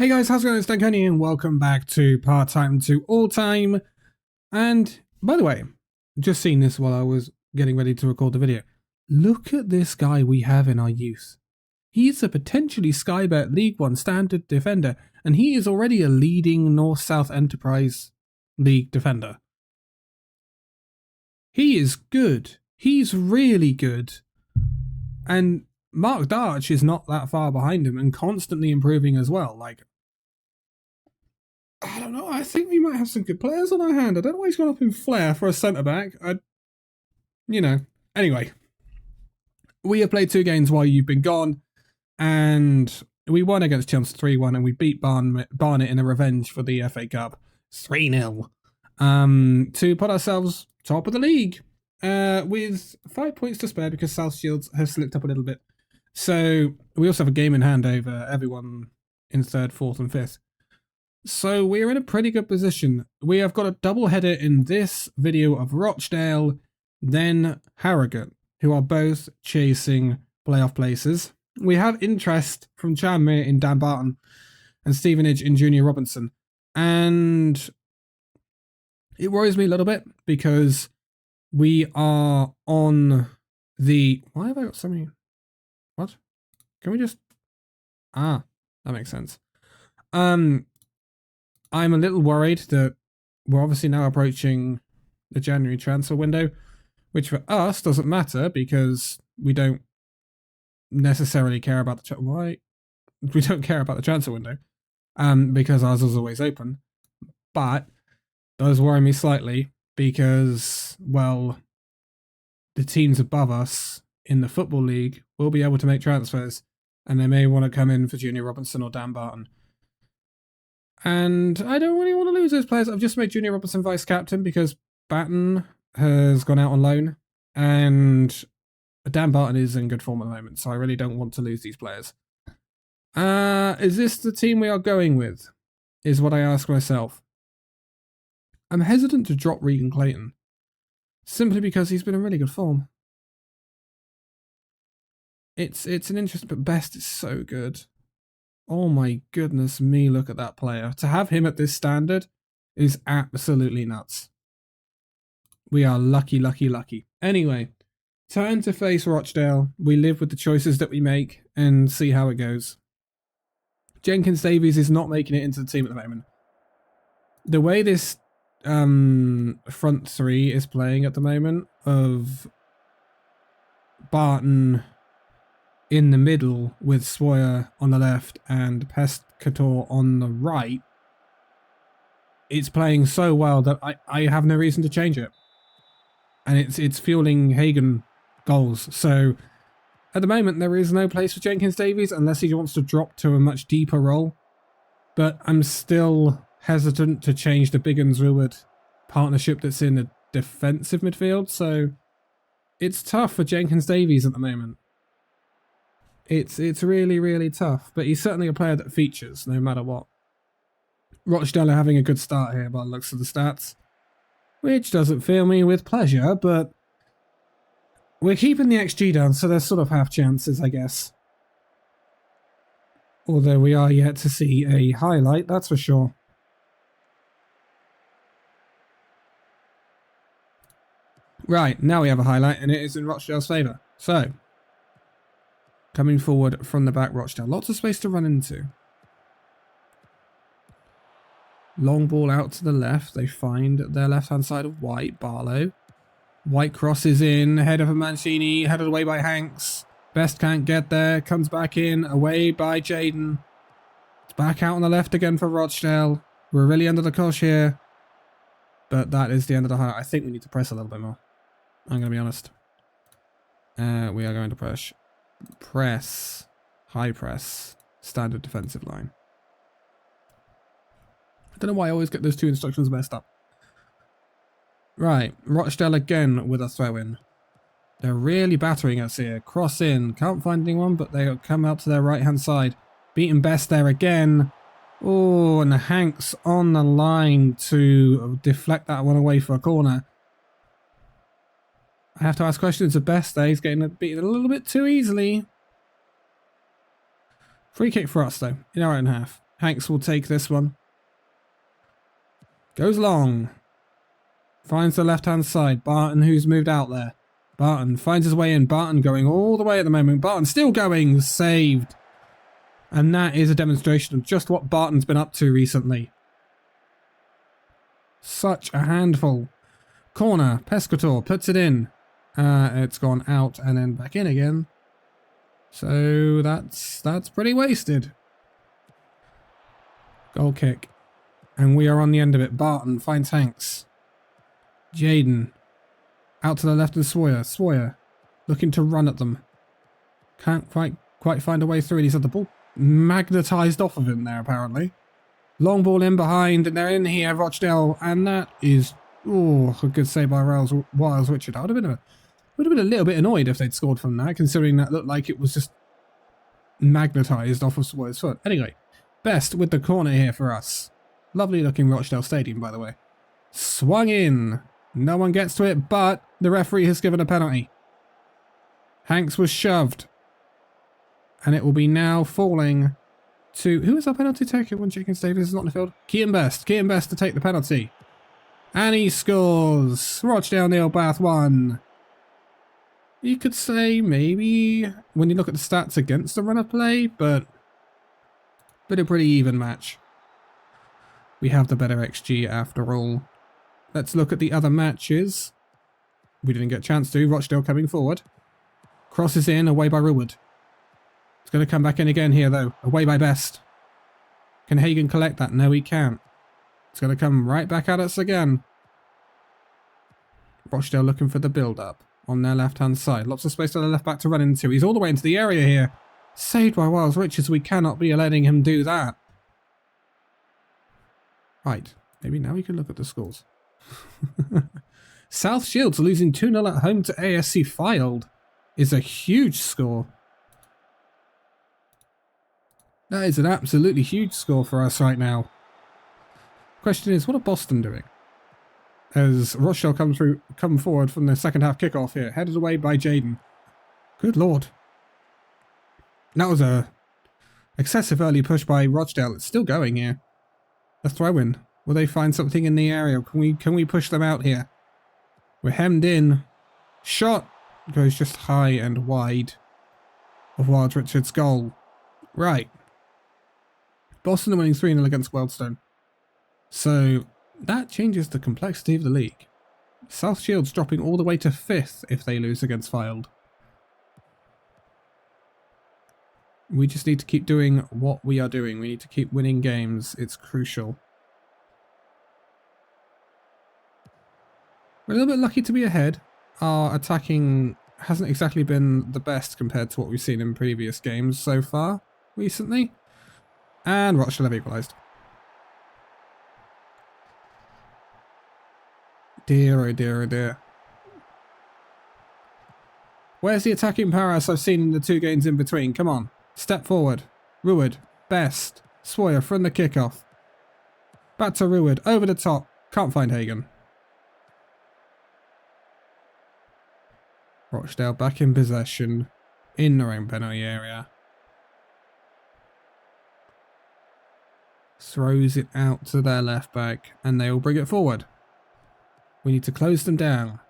Hey guys, how's it going? It's Dankoni and welcome back to Part-Time to All-Time. And by the way, just seen this while I was getting ready to record the video. Look at this guy we have in our youth. He's a potentially Sky Bet League 1 standard defender, and he is already a leading North-South Enterprise League defender. He is good. He's really good. And Mark Darch is not that far behind him and constantly improving as well. I don't know. I think we might have some good players on our hand. I don't know why he's gone up in Flair for a centre-back. Anyway. We have played 2 games while you've been gone, and we won against Chelsea 3-1, and we beat Barnet in a revenge for the FA Cup 3-0 to put ourselves top of the league with 5 points to spare because South Shields has slipped up a little bit. So we also have a game in hand over everyone in 3rd, 4th and 5th. So we're in a pretty good position. We have got a double header in this video of Rochdale, then Harrogate, who are both chasing playoff places. We have interest from Tranmere in Dan Barton and Stevenage in Junior Robinson. And it worries me a little bit because we are on the... Why have I got so many... What? Can we just... Ah, that makes sense. I'm a little worried that we're obviously now approaching the January transfer window, which for us doesn't matter because we don't necessarily care about the we don't care about the transfer window, because ours is always open. But does worry me slightly because, well, the teams above us in the Football League will be able to make transfers, and they may want to come in for Junior Robinson or Dan Barton. And I don't really want to lose those players. I've just made Junior Robinson vice-captain because Batten has gone out on loan, and Dan Barton is in good form at the moment, so I really don't want to lose these players. Is this the team we are going with? Is what I ask myself. I'm hesitant to drop Regan Clayton, simply because he's been in really good form. It's an interest, but Best is so good. Oh my goodness me, look at that player. To have him at this standard is absolutely nuts. We are lucky, lucky, lucky. Anyway, turn to face Rochdale. We live with the choices that we make and see how it goes. Jenkins Davies is not making it into the team at the moment. The way this front 3 is playing at the moment of Barton in the middle with Swoyer on the left and Pescator on the right, it's playing so well that I have no reason to change it. And it's fueling Hagen goals. So at the moment, there is no place for Jenkins Davies unless he wants to drop to a much deeper role. But I'm still hesitant to change the Biggins-Ruward partnership that's in the defensive midfield. So it's tough for Jenkins Davies at the moment. It's really, really tough. But he's certainly a player that features no matter what. Rochdale are having a good start here by the looks of the stats, which doesn't fill me with pleasure, but we're keeping the XG down, so there's sort of half chances, I guess. Although we are yet to see a highlight, that's for sure. Right, now we have a highlight, and it is in Rochdale's favour. So, coming forward from the back, Rochdale. Lots of space to run into. Long ball out to the left. They find their left-hand side of White. Barlow. White crosses in. Header for Mancini. Headed away by Hanks. Best can't get there. Comes back in. Away by Jaden. It's back out on the left again for Rochdale. We're really under the cosh here. But that is the end of the highlight. I think we need to press a little bit more. I'm going to be honest. We are going to push. Press. High press. Standard defensive line. I don't know why I always get those 2 instructions messed up. Right, Rochdale again with a throw-in. They're really battering us here. Cross in. Can't find anyone, but they come out to their right-hand side. Beaten Best there again. Oh, and Hanks on the line to deflect that one away for a corner. I have to ask questions of Best there. He's getting beaten a little bit too easily. Free kick for us, though, in our own half. Hanks will take this one. Goes long. Finds the left-hand side. Barton, who's moved out there. Barton finds his way in. Barton going all the way at the moment. Barton still going. Saved. And that is a demonstration of just what Barton's been up to recently. Such a handful. Corner. Pescator puts it in. It's gone out and then back in again. So that's pretty wasted. Goal kick. And we are on the end of it. Barton finds Hanks. Jaden. Out to the left of Sawyer. Sawyer looking to run at them. Can't quite find a way through. He's had the ball magnetised off of him there, apparently. Long ball in behind, and they're in here, Rochdale, and that is, oh, a good save by Wiles Richard. I would have been a little bit annoyed if they'd scored from that, considering that looked like it was just magnetised off of Sawyer's foot. Anyway, Best with the corner here for us. Lovely looking Rochdale Stadium, by the way. Swung in. No one gets to it, but the referee has given a penalty. Hanks was shoved. And it will be now falling to... Who is our penalty taker when Jenkins Davis is not in the field? Keaton Best. Keaton Best to take the penalty. And he scores. Rochdale nil, Bath 1. You could say maybe when you look at the stats against the run of play, but a pretty even match. We have the better XG after all. Let's look at the other matches. We didn't get a chance to. Rochdale coming forward. Crosses in, away by Ruwood. It's going to come back in again here though. Away by Best. Can Hagen collect that? No, he can't. It's going to come right back at us again. Rochdale looking for the build-up on their left-hand side. Lots of space to the left back to run into. He's all the way into the area here. Saved by Wiles Richards. We cannot be letting him do that. Right. Maybe now we can look at the scores. South Shields losing 2-0 at home to ASC Fylde is a huge score. That is an absolutely huge score for us right now. Question is, what are Boston doing? As Rochdale come forward from the second half kickoff here, headed away by Jaden. Good lord. That was a excessive early push by Rochdale. It's still going here. A throw-in. Will they find something in the area? Can we push them out here? We're hemmed in. Shot goes just high and wide of Wiles Richards' goal. Right. Boston are winning 3-0 against Wealdstone. So that changes the complexity of the league. South Shields dropping all the way to 5th if they lose against Fylde. We just need to keep doing what we are doing. We need to keep winning games. It's crucial. We're a little bit lucky to be ahead. Our attacking hasn't exactly been the best compared to what we've seen in previous games so far recently. And Rochdale have equalised. Dear, oh dear, oh dear. Where's the attacking powerhouse I've seen in the 2 games in between? Come on. Step forward. Ruwood. Best. Sawyer from the kickoff. Back to Ruwood. Over the top. Can't find Hagen. Rochdale back in possession. In their own penalty area. Throws it out to their left back. And they will bring it forward. We need to close them down.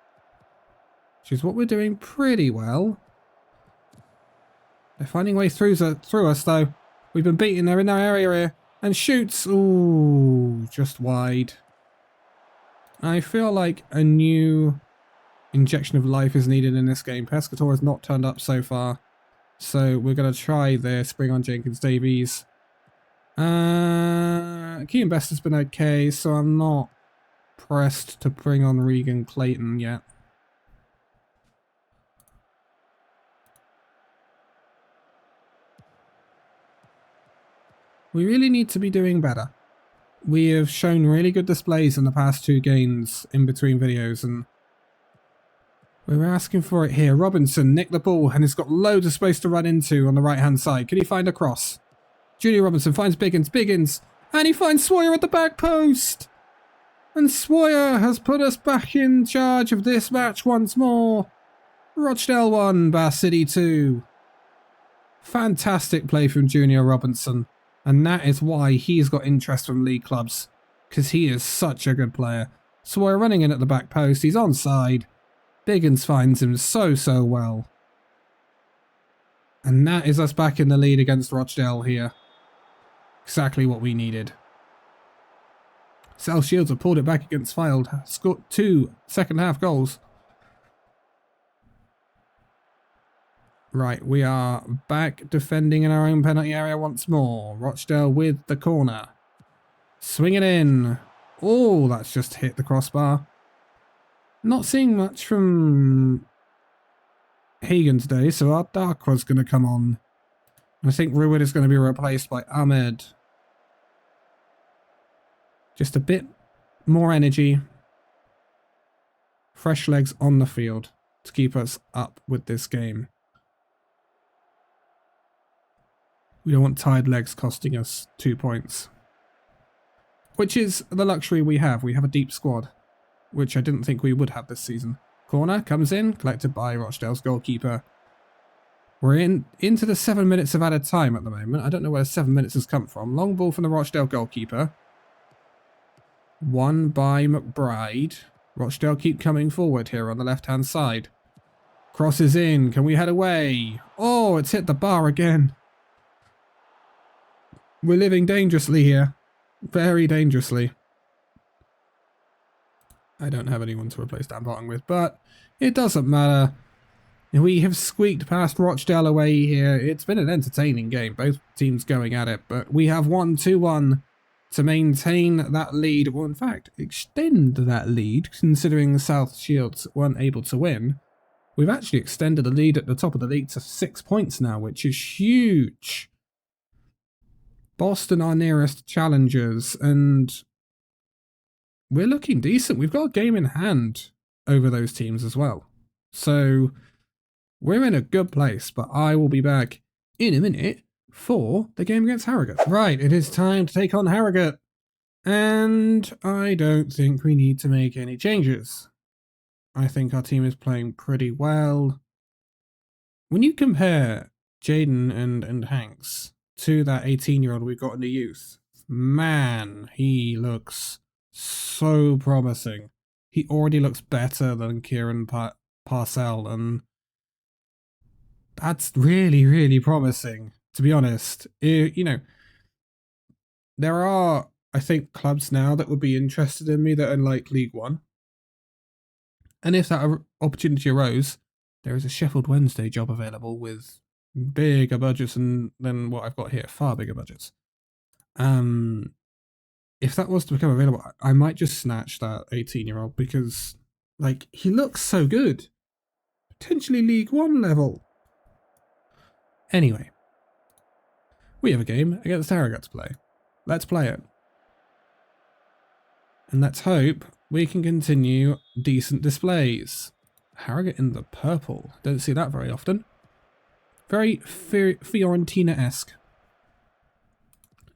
Which is what we're doing pretty well. They're finding a way through us though. We've been beaten. They're in our area here. And shoots. Ooh, just wide. I feel like a new injection of life is needed in this game. Pescator has not turned up so far. So we're going to try this. Bring on Jenkins Davies. Keaton Best has been okay. So I'm not pressed to bring on Regan Clayton yet. We really need to be doing better. We have shown really good displays in the past 2 games in between videos, and we were asking for it here. Robinson nicked the ball and has got loads of space to run into on the right hand side. Can he find a cross? Junior Robinson finds Biggins, and he finds Sawyer at the back post. And Sawyer has put us back in charge of this match once more. Rochdale 1, Bath City 2. Fantastic play from Junior Robinson. And that is why he's got interest from league clubs, because he is such a good player. So we're running in at the back post. He's onside. Biggins finds him so well. And that is us back in the lead against Rochdale here. Exactly what we needed. South Shields have pulled it back against Fylde. Scored 2 second half goals. Right, we are back defending in our own penalty area once more. Rochdale with the corner. Swing it in. Oh, that's just hit the crossbar. Not seeing much from Hagen today, so our Darkwa's going to come on. I think Ruud is going to be replaced by Ahmed. Just a bit more energy. Fresh legs on the field to keep us up with this game. We don't want tired legs costing us 2 points. Which is the luxury we have. We have a deep squad, which I didn't think we would have this season. Corner comes in, collected by Rochdale's goalkeeper. We're into the 7 minutes of added time at the moment. I don't know where 7 minutes has come from. Long ball from the Rochdale goalkeeper. Won by McBride. Rochdale keep coming forward here on the left-hand side. Crosses in. Can we head away? Oh, it's hit the bar again. We're living dangerously here. Very dangerously. I don't have anyone to replace Dan Barton with, but it doesn't matter. We have squeaked past Rochdale away here. It's been an entertaining game, both teams going at it, but we have won 2-1 to maintain that lead. Well, in fact, extend that lead, considering the South Shields weren't able to win. We've actually extended the lead at the top of the league to 6 points now, which is huge. Boston are nearest challengers, and we're looking decent. We've got a game in hand over those teams as well. So we're in a good place, but I will be back in a minute for the game against Harrogate. Right, it is time to take on Harrogate. And I don't think we need to make any changes. I think our team is playing pretty well. When you compare Jaden and Hanks to that 18-year-old we've got in the youth, man, he looks so promising. He already looks better than Kieran Parcell, and that's really, really promising, to be honest. You know, there are, I think, clubs now that would be interested in me that are like League One. And if that opportunity arose, there is a Sheffield Wednesday job available with bigger budgets than what I've got here, far bigger budgets. If that was to become available, I might just snatch that 18-year-old because, like, he looks so good. Potentially League One level. Anyway, we have a game against Harrogate to play. Let's play it. And let's hope we can continue decent displays. Harrogate in the purple. Don't see that very often. Very Fiorentina-esque.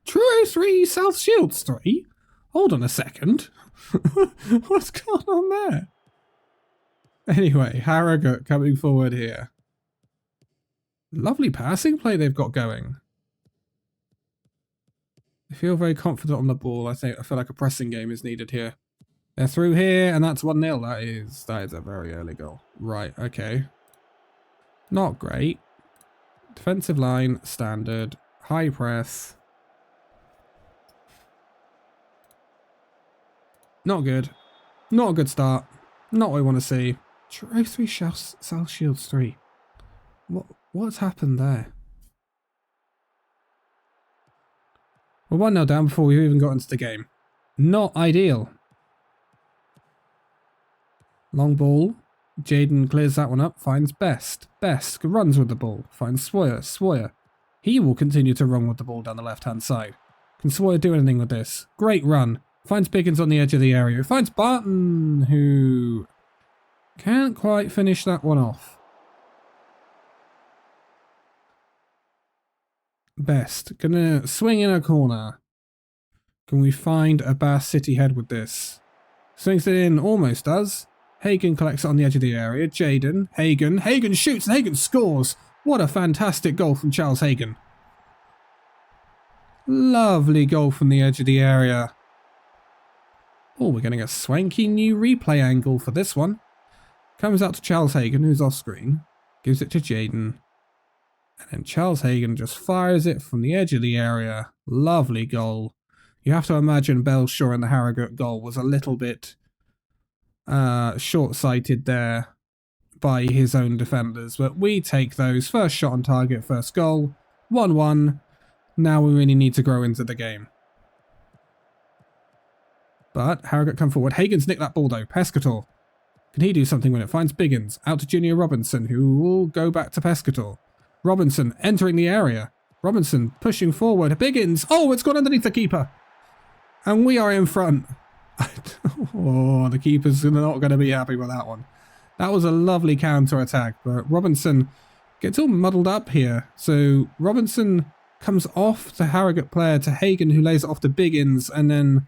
True 3, South Shields 3? Hold on a second. What's going on there? Anyway, Harrogate coming forward here. Lovely passing play they've got going. I feel very confident on the ball. I feel like a pressing game is needed here. They're through here, and that's 1-0. That is a very early goal. Right, okay. Not great. Defensive line, standard. High press. Not good. Not a good start. Not what we want to see. True 3, South Shields 3. What's happened there? We're 1-0 down before we even got into the game. Not ideal. Long ball. Jaden clears that one up. Finds Best. Best runs with the ball. Finds Swoyer. Swoyer. He will continue to run with the ball down the left-hand side. Can Swoyer do anything with this? Great run. Finds Biggins on the edge of the area. Finds Barton, who can't quite finish that one off. Best. Gonna swing in a corner. Can we find a Bath City head with this? Swings it in. Almost does. Hagen collects it on the edge of the area. Jaden. Hagen. Hagen shoots and Hagen scores. What a fantastic goal from Charles Hagen. Lovely goal from the edge of the area. Oh, we're getting a swanky new replay angle for this one. Comes out to Charles Hagan, who's off screen. Gives it to Jayden. And then Charles Hagan just fires it from the edge of the area. Lovely goal. You have to imagine Belshaw in the Harrogate goal was a little bit short-sighted there by his own defenders. But we take those. First shot on target, first goal. 1-1. Now we really need to grow into the game. But Harrogate come forward. Hagan's nicked that ball though. Pescator. Can he do something when it finds Biggins? Out to Junior Robinson, who will go back to Pescator. Robinson entering the area. Robinson pushing forward. Biggins. Oh, it's gone underneath the keeper. And we are in front. Oh, the keeper's not going to be happy with that one. That was a lovely counter-attack, but Robinson gets all muddled up here. So Robinson comes off the Harrogate player to Hagan, who lays it off to Biggins, and then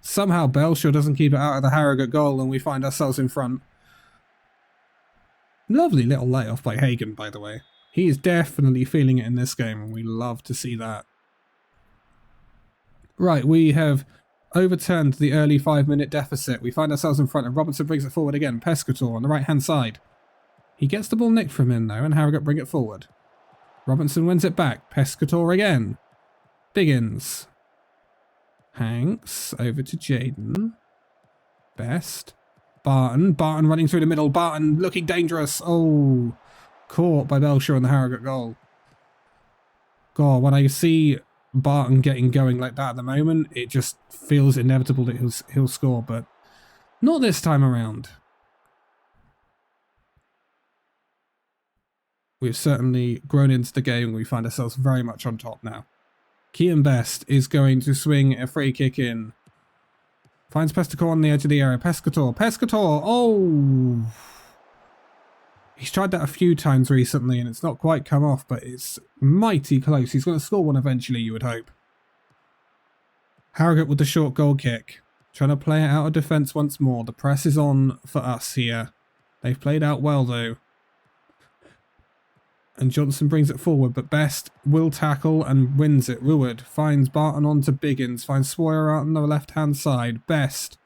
somehow Belshaw doesn't keep it out of the Harrogate goal, and we find ourselves in front. Lovely little layoff by Hagan, by the way. He is definitely feeling it in this game, and we love to see that. Right, we have overturned the early 5-minute deficit. We find ourselves in front, and Robinson brings it forward again. Pescator on the right-hand side. He gets the ball nicked from him, though, and Harrogate bring it forward. Robinson wins it back. Pescator again. Biggins. Hanks over to Jayden. Best. Barton. Barton running through the middle. Barton looking dangerous. Oh, caught by Belshaw in the Harrogate goal. God, when I see Barton getting going like that at the moment, it just feels inevitable that he'll score, but not this time around. We've certainly grown into the game. We find ourselves very much on top now. Kean Best is going to swing a free kick in. Finds Pescator on the edge of the area. Pescator. Oh! He's tried that a few times recently and it's not quite come off, but it's mighty close. He's going to score one eventually, you would hope. Harrogate with the short goal kick. Trying to play it out of defence once more. The press is on for us here. They've played out well though. And Johnson brings it forward, but Best will tackle and wins it. Ruard finds Barton on to Biggins, finds Swoyer out on the left-hand side. Best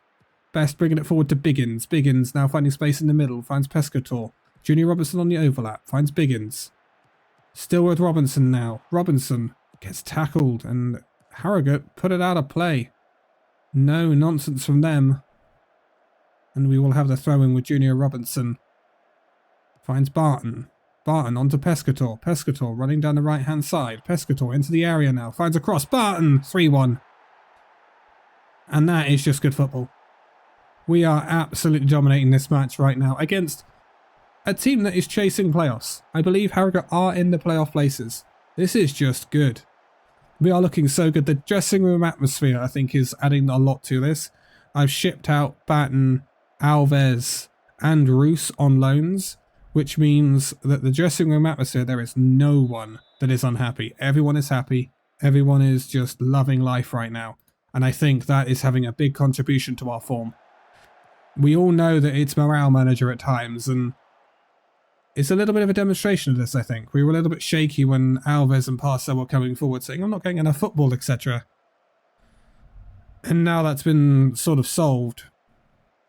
bringing it forward to Biggins. Biggins now finding space in the middle, finds Pescator. Junior Robinson on the overlap, finds Biggins. Still with Robinson now. Robinson gets tackled and Harrogate put it out of play. No nonsense from them. And we will have the throw-in with Junior Robinson. Finds Barton. Barton onto Pescator. Pescator running down the right-hand side. Pescator into the area now. Finds a cross. Barton! 3-1. And that is just good football. We are absolutely dominating this match right now against a team that is chasing playoffs. I believe Harrogate are in the playoff places. This is just good. We are looking so good. The dressing room atmosphere, I think, is adding a lot to this. I've shipped out Batten, Alves and Roos on loans, which means that the dressing room atmosphere, there is no one that is unhappy. Everyone is happy. Everyone is just loving life right now. And I think that is having a big contribution to our form. We all know that it's morale manager at times, and it's a little bit of a demonstration of this, I think. We were a little bit shaky when Alves and Parcel were coming forward saying, I'm not getting enough football, etc. And now that's been sort of solved.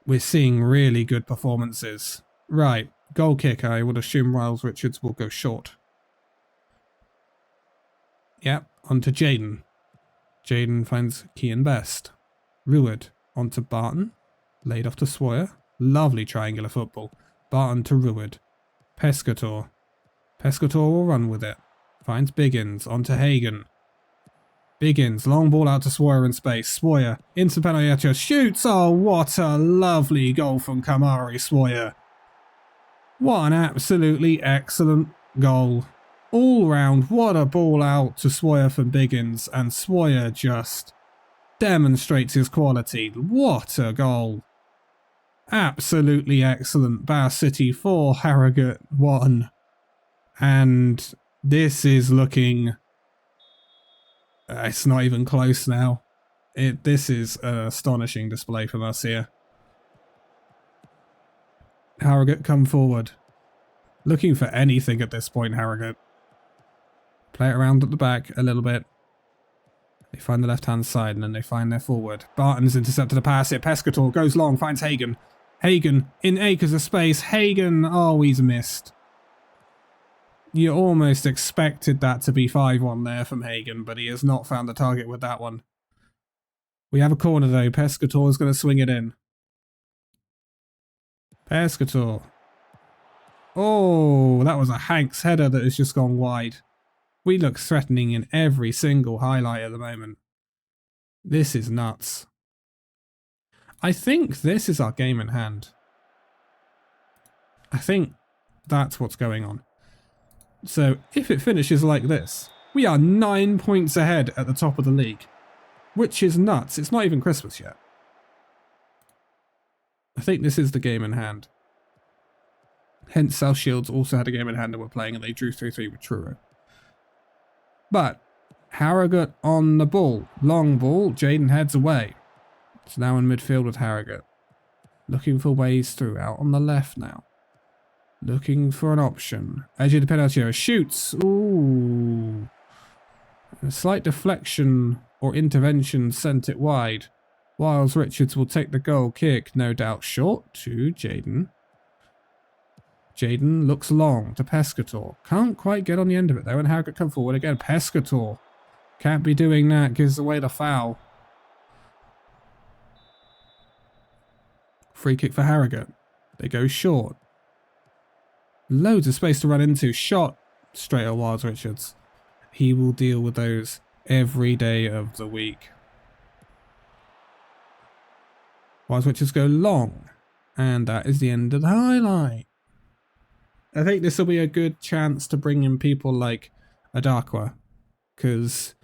We're seeing really good performances. Right. Goal kick, I would assume Riles Richards will go short. Yep, onto Jayden. Jayden finds Kean Best. Ruard onto Barton. Laid off to Swoyer. Lovely triangular football. Barton to Ruard. Pescator. Pescator will run with it. Finds Biggins onto Hagan. Biggins, long ball out to Swoyer in space. Swoyer into penalty area. Shoots! Oh, what a lovely goal from Kamari Swoyer. What an absolutely excellent goal. All round, what a ball out to Swoyer from Biggins, and Swoyer just demonstrates his quality. What a goal. Absolutely excellent. Bar City 4, Harrogate 1. And this is looking... it's not even close now. This is an astonishing display from us here. Harrogate come forward. Looking for anything at this point, Harrogate. Play it around at the back a little bit. They find the left-hand side and then they find their forward. Barton's intercepted a pass here. Pescator goes long, finds Hagen. Hagen in acres of space. Hagen, oh, he's missed. You almost expected that to be 5-1 there from Hagen, but he has not found the target with that one. We have a corner though. Pescator is going to swing it in. Pescator. Oh, that was a Hanks header that has just gone wide. We look threatening in every single highlight at the moment. This is nuts. I think this is our game in hand. I think that's what's going on. So if it finishes like this, we are 9 points ahead at the top of the league, which is nuts. It's not even Christmas yet. I think this is the game in hand. Hence South Shields also had a game in hand and were playing and they drew 3-3 with Truro. But Harrogate on the ball. Long ball. Jaden heads away. It's now in midfield with Harrogate. Looking for ways through. Out on the left now. Looking for an option. Edge of the penalty area. Shoots. Ooh. A slight deflection or intervention sent it wide. Wiles Richards will take the goal kick. No doubt short to Jaden. Jaden looks long to Pescator. Can't quite get on the end of it though, and Harrogate come forward again. Pescator. Can't be doing that, gives away the foul. Free kick for Harrogate. They go short. Loads of space to run into. Shot straight at Wiles Richards. He will deal with those every day of the week. Wiles Richards go long. And that is the end of the highlight. I think this will be a good chance to bring in people like Adakwa, because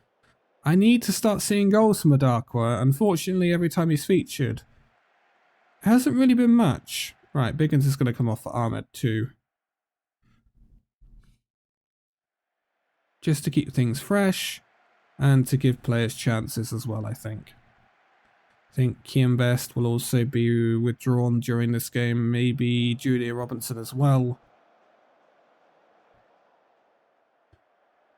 I need to start seeing goals from Adakwa. Unfortunately, every time he's featured, it hasn't really been much. Right, Biggins is going to come off for Ahmed too. Just to keep things fresh and to give players chances as well, I think. I think Kian Best will also be withdrawn during this game, maybe Julia Robinson as well.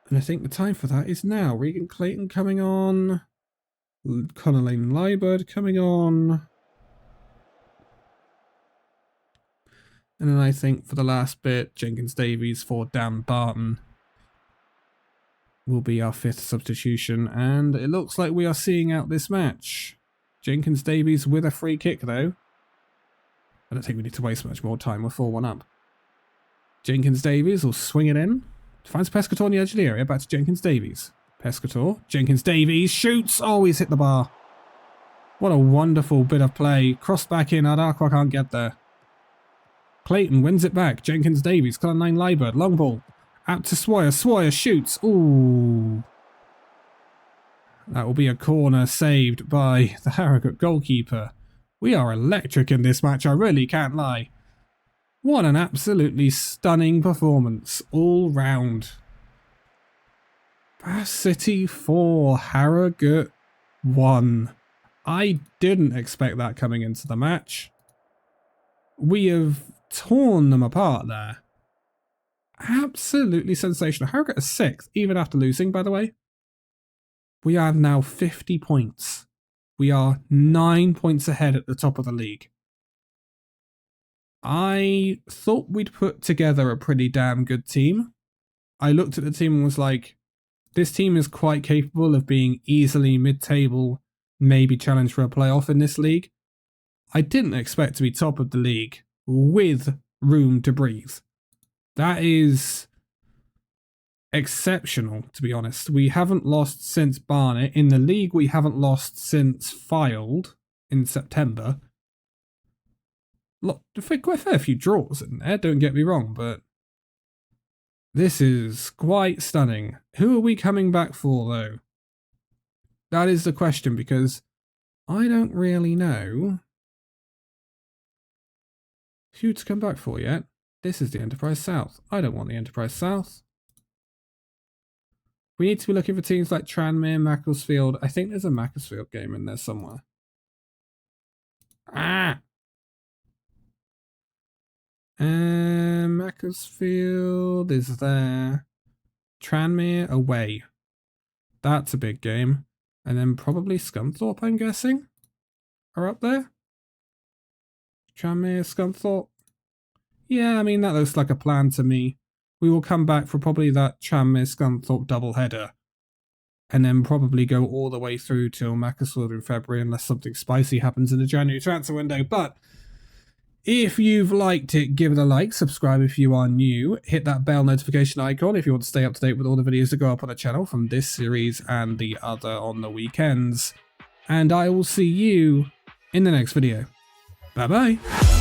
And I think the time for that is now. Regan Clayton coming on. Connor Lane Liebert coming on. And then I think for the last bit, Jenkins Davies for Dan Barton will be our 5th substitution. And it looks like we are seeing out this match. Jenkins Davies with a free kick though. I don't think we need to waste much more time. We're 4-1 up. Jenkins Davies will swing it in. Finds Pescator on the edge of the area. Back to Jenkins Davies. Pescator. Jenkins Davies shoots. Oh, he's hit the bar. What a wonderful bit of play. Crossed back in. Adakwa can't get there. Clayton wins it back. Jenkins Davies. Colin 9 Liebert. Long ball. Out to Swire. Swire shoots. Ooh. That will be a corner saved by the Harrogate goalkeeper. We are electric in this match. I really can't lie. What an absolutely stunning performance all round. Bath City 4, Harrogate 1. I didn't expect that coming into the match. We have torn them apart there. Absolutely sensational. Harrogate is 6th, even after losing, by the way. We have now 50 points. We are 9 points ahead at the top of the league. I thought we'd put together a pretty damn good team. I looked at the team and was like, this team is quite capable of being easily mid-table, maybe challenge for a playoff in this league. I didn't expect to be top of the league with room to breathe. That is exceptional, to be honest. We haven't lost since Barnet. In the league, we haven't lost since Fylde in September. Look, quite a fair few draws in there, don't get me wrong, but this is quite stunning. Who are we coming back for, though? That is the question, because I don't really know who to come back for yet. This is the Enterprise South. I don't want the Enterprise South. We need to be looking for teams like Tranmere, Macclesfield. I think there's a Macclesfield game in there somewhere. Macclesfield is there. Tranmere away. That's a big game. And then probably Scunthorpe, I'm guessing, are up there. Tranmere, Scunthorpe. Yeah, I mean, that looks like a plan to me. We will come back for probably that Tranmere Scunthorpe doubleheader. And then probably go all the way through till Macclesfield in February unless something spicy happens in the January transfer window. But if you've liked it, give it a like, subscribe if you are new, hit that bell notification icon if you want to stay up to date with all the videos that go up on the channel from this series and the other on the weekends. And I will see you in the next video. Bye bye.